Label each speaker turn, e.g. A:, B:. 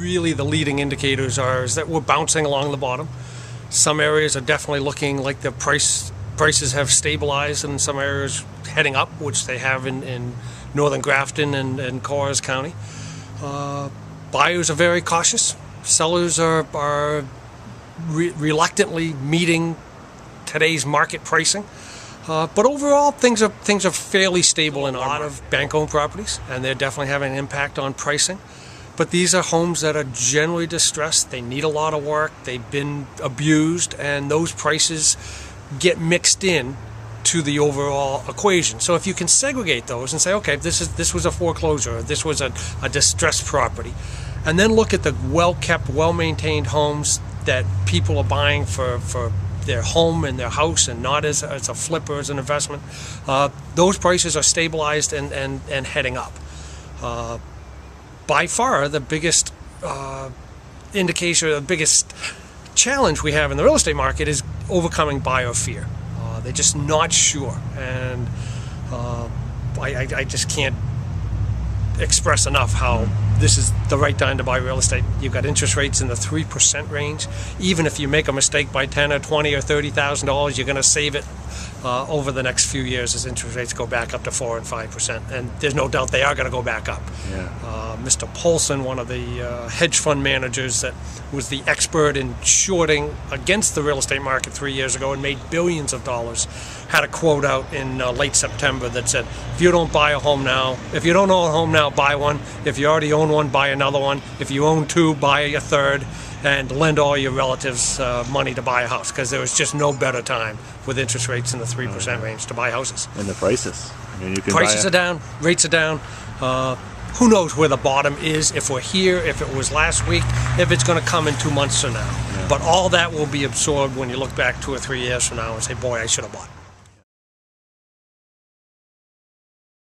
A: really the leading indicators is that we're bouncing along the bottom. Some areas are definitely looking like the prices have stabilized, and some areas heading up, which they have in northern Grafton and Corrs County. Buyers are very cautious. Sellers are reluctantly meeting today's market pricing. But overall, things are fairly stable in a lot of bank-owned properties, and they're definitely having an impact on pricing. But these are homes that are generally distressed. They need a lot of work. They've been abused, and those prices get mixed in to the overall equation. So if you can segregate those and say, okay, this was a foreclosure, or this was a distressed property, and then look at the well-kept, well-maintained homes that people are buying for their home and their house, and not as a flip or as an investment, those prices are stabilized and heading up. By far, the biggest indication, the biggest challenge we have in the real estate market is overcoming buyer fear. They're just not sure, and I just can't express enough how this is the right time to buy real estate. You've got interest rates in the 3% range. Even if you make a mistake by $10,000 or $20,000 or $30,000, you're going to save it over the next few years as interest rates go back up to 4% and 5%. And there's no doubt they are going to go back up. Yeah. Mr. Polson, one of the hedge fund managers that was the expert in shorting against the real estate market 3 years ago and made billions of dollars, had a quote out in late September that said, if you don't buy a home now, if you don't own a home now, buy one. If you already own one, buy another one. If you own two, buy a third, and lend all your relatives money to buy a house, because there was just no better time with interest rates in the 3% range to buy houses.
B: And the prices. I mean, you can
A: prices are down, rates are down. Who knows where the bottom is, if we're here, if it was last week, if it's going to come in 2 months from now. Yeah. But all that will be absorbed when you look back 2 or 3 years from now and say, boy, I should have bought.